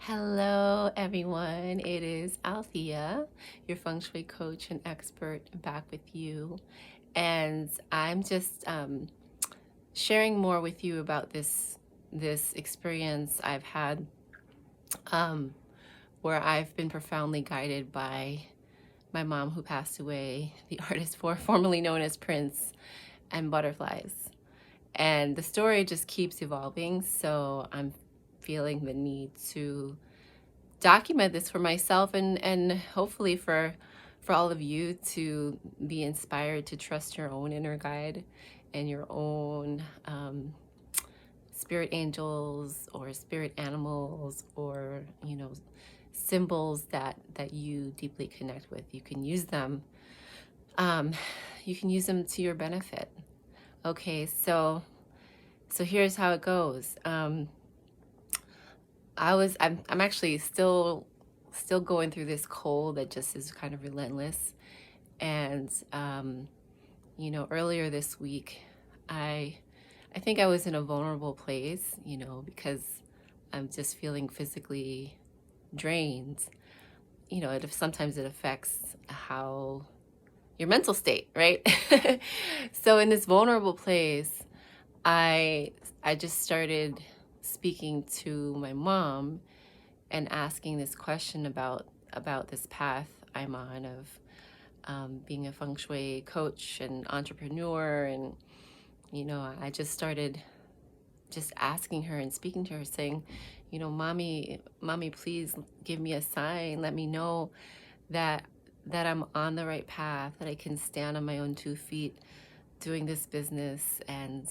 Hello, everyone. It is Althea, your feng shui coach and expert, back with you. And I'm just sharing more with you about this experience I've had, um, where I've been profoundly guided by my mom, who passed away, the artist formerly known as Prince, and butterflies. And the story just keeps evolving, so I'm feeling the need to document this for myself and hopefully for all of you to be inspired to trust your own inner guide and your own spirit angels or spirit animals, or symbols that you deeply connect with. You can use them, um, you can use them to your benefit. Okay, so here's how it goes. I'm actually still going through this cold that just is kind of relentless. And earlier this week, I I think I was in a vulnerable place, because I'm just feeling physically drained. Sometimes it affects how your mental state, right? So in this vulnerable place, I I just started speaking to my mom and asking this question about this path I'm on of being a feng shui coach and entrepreneur. And I just started just asking her and speaking to her, saying, mommy, please give me a sign. Let me know that I'm on the right path, that I can stand on my own 2 feet doing this business, and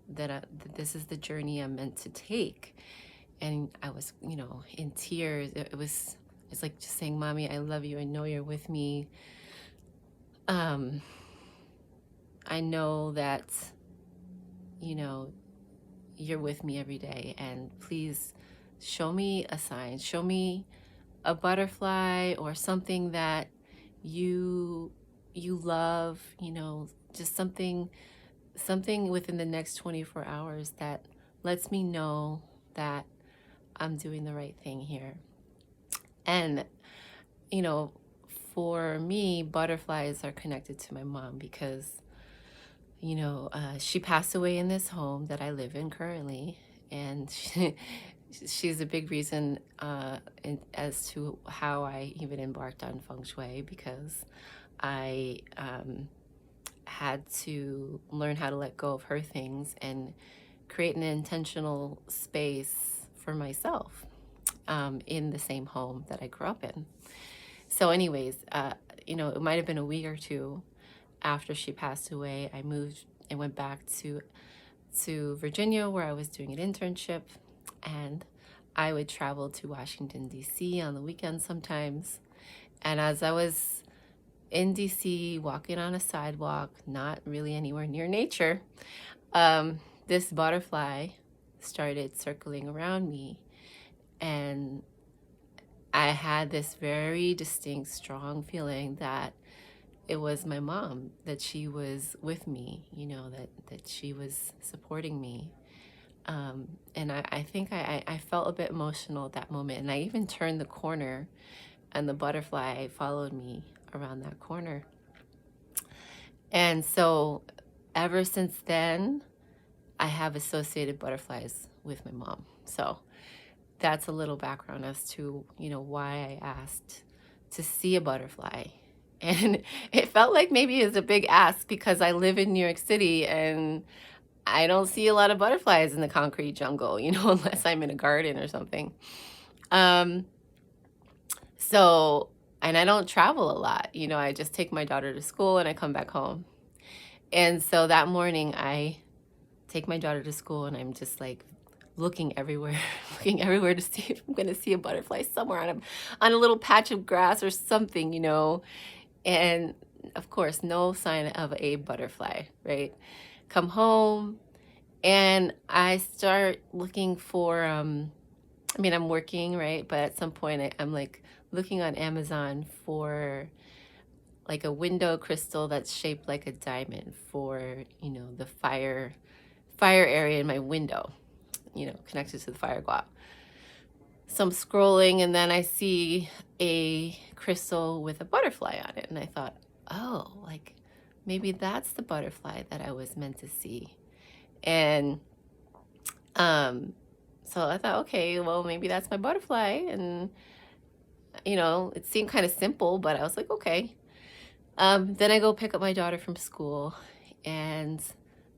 that this is the journey I'm meant to take. And I was, in tears. It's like just saying, mommy, I love you. I know you're with me. Um, I know that, you know, you're with me every day. And please show me a sign. Show me a butterfly or something that you you love, just something within the next 24 hours that lets me know that I'm doing the right thing here. And, you know, for me, butterflies are connected to my mom because, she passed away in this home that I live in currently. And she's a big reason as to how I even embarked on feng shui, because I had to learn how to let go of her things and create an intentional space for myself in the same home that I grew up in. So, anyways, it might have been a week or two after she passed away. I moved and went back to Virginia, where I was doing an internship, and I would travel to Washington D.C. on the weekends sometimes. And as I was in DC, walking on a sidewalk, not really anywhere near nature, this butterfly started circling around me. And I had this very distinct, strong feeling that it was my mom, that she was with me, that she was supporting me. And I think I felt a bit emotional at that moment. And I even turned the corner, and the butterfly followed me around that corner. And so ever since then, I have associated butterflies with my mom. So that's a little background as to, why I asked to see a butterfly. And it felt like maybe it's a big ask because I live in New York City and I don't see a lot of butterflies in the concrete jungle, unless I'm in a garden or something. Um, so, and I don't travel a lot. I just take my daughter to school and I come back home. And so that morning I take my daughter to school and I'm just like looking everywhere, looking everywhere to see if I'm going to see a butterfly somewhere on a little patch of grass or something, And of course, no sign of a butterfly, right? Come home and I start looking for, I'm working, right? But at some point I'm like looking on Amazon for like a window crystal that's shaped like a diamond for, the fire area in my window, connected to the fire guap. So I'm scrolling and then I see a crystal with a butterfly on it. And I thought, oh, like maybe that's the butterfly that I was meant to see. And um, so I thought, okay, well, maybe that's my butterfly. And, it seemed kind of simple, but I was like, okay. Then I go pick up my daughter from school. And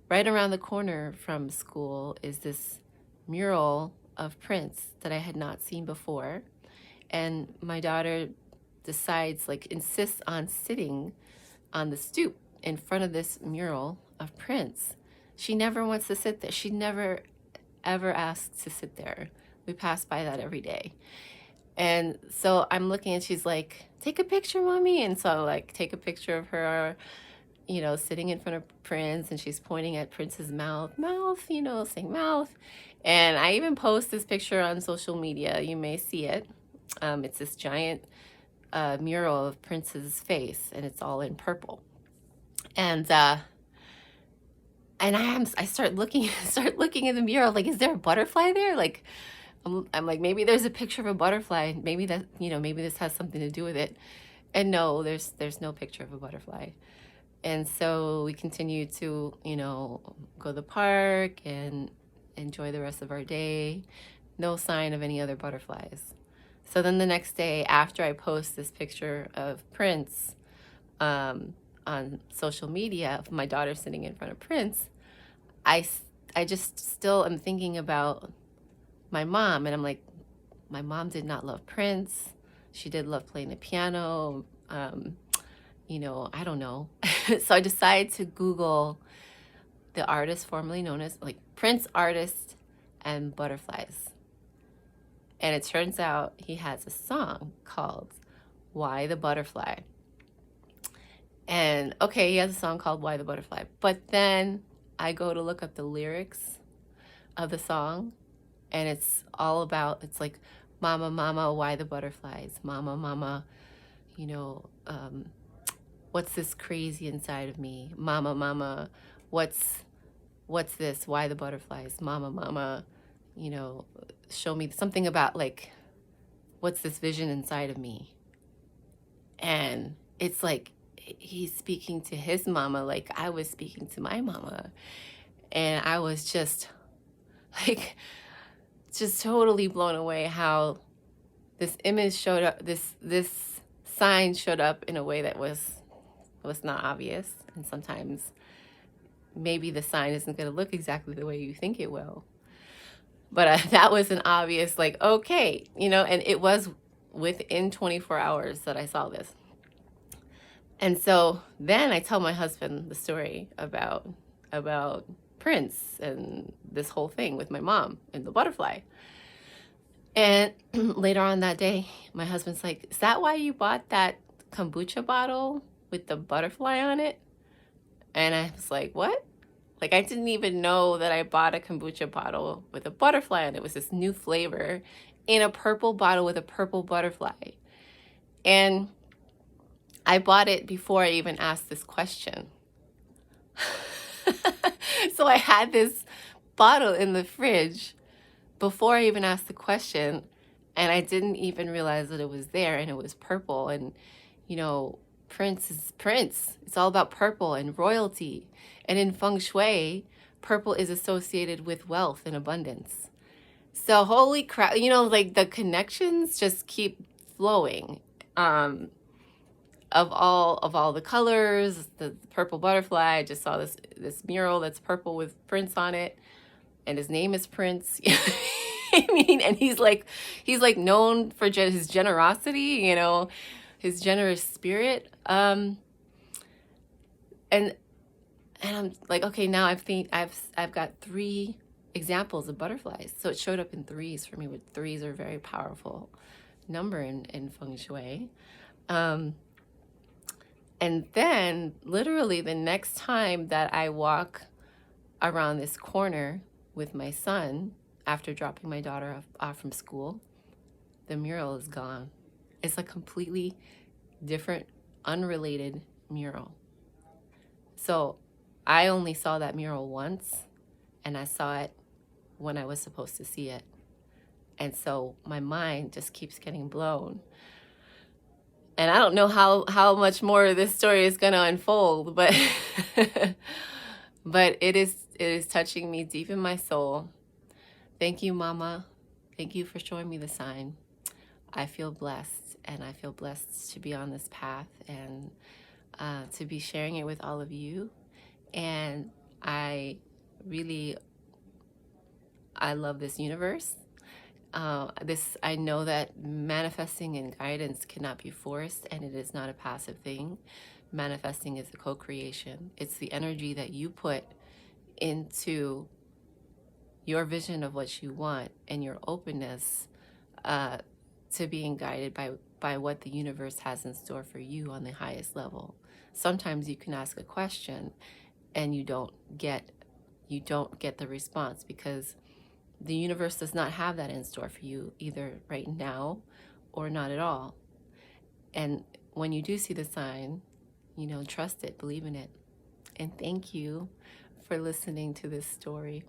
right around the corner from school is this mural of Prince that I had not seen before. And my daughter decides, like, insists on sitting on the stoop in front of this mural of Prince. She never wants to sit there. She never ever asks to sit there. We pass by that every day. And so I'm looking and she's like, take a picture, mommy. And so I like take a picture of her, sitting in front of Prince, and she's pointing at Prince's mouth, saying mouth. And I even post this picture on social media. You may see it. It's this giant mural of Prince's face, and it's all in purple. And I start looking in the mural, like, is there a butterfly there? Like, I'm like, maybe there's a picture of a butterfly. Maybe that, maybe this has something to do with it. And no, there's no picture of a butterfly. And so we continue to, go to the park and enjoy the rest of our day. No sign of any other butterflies. So then the next day, after I post this picture of Prince on social media of my daughter sitting in front of Prince, I just still am thinking about my mom. And I'm like, my mom did not love Prince. She did love playing the piano. I don't know. So I decided to Google the artist formerly known as, like, Prince artist and butterflies. And it turns out he has a song called Why the Butterfly. And okay, he has a song called Why the Butterfly. But then I go to look up the lyrics of the song, and it's all about, it's like, mama, mama, why the butterflies? Mama, mama, what's this crazy inside of me? Mama, mama, what's this? Why the butterflies? Mama, mama, show me something about, like, what's this vision inside of me? And it's like he's speaking to his mama like I was speaking to my mama. And I was just like, just totally blown away how this image showed up, this sign showed up in a way that was not obvious. And sometimes maybe the sign isn't going to look exactly the way you think it will. But that was an obvious, like, okay, and it was within 24 hours that I saw this. And so then I tell my husband the story about Prince and this whole thing with my mom and the butterfly. And later on that day, my husband's like, is that why you bought that kombucha bottle with the butterfly on it? And I was like, what? Like, I didn't even know that I bought a kombucha bottle with a butterfly on it. It was this new flavor in a purple bottle with a purple butterfly. And I bought it before I even asked this question. So I had this bottle in the fridge before I even asked the question, and I didn't even realize that it was there, and it was purple. And, Prince is Prince. It's all about purple and royalty. And in feng shui, purple is associated with wealth and abundance. So holy crap, like, the connections just keep flowing. Of all the colors, the purple butterfly. I just saw this mural that's purple with Prince on it, and his name is Prince. I mean, and he's like known for his generosity, his generous spirit. And I'm like, okay, now I've got 3 examples of butterflies. So it showed up in threes for me, which threes are a very powerful number in feng shui. And then literally the next time that I walk around this corner with my son after dropping my daughter off from school, the mural is gone. It's a completely different, unrelated mural. So I only saw that mural once, and I saw it when I was supposed to see it. And so my mind just keeps getting blown. And I don't know how much more of this story is going to unfold, but but it is touching me deep in my soul. Thank you, Mama. Thank you for showing me the sign. I feel blessed, and I feel blessed to be on this path and to be sharing it with all of you. And I really, I love this universe. I know that manifesting and guidance cannot be forced, and it is not a passive thing. Manifesting is a co-creation. It's the energy that you put into your vision of what you want and your openness uh, to being guided by what the universe has in store for you on the highest level. Sometimes you can ask a question and you don't get the response because the universe does not have that in store for you either right now or not at all. And when you do see the sign, trust it, believe in it. And thank you for listening to this story.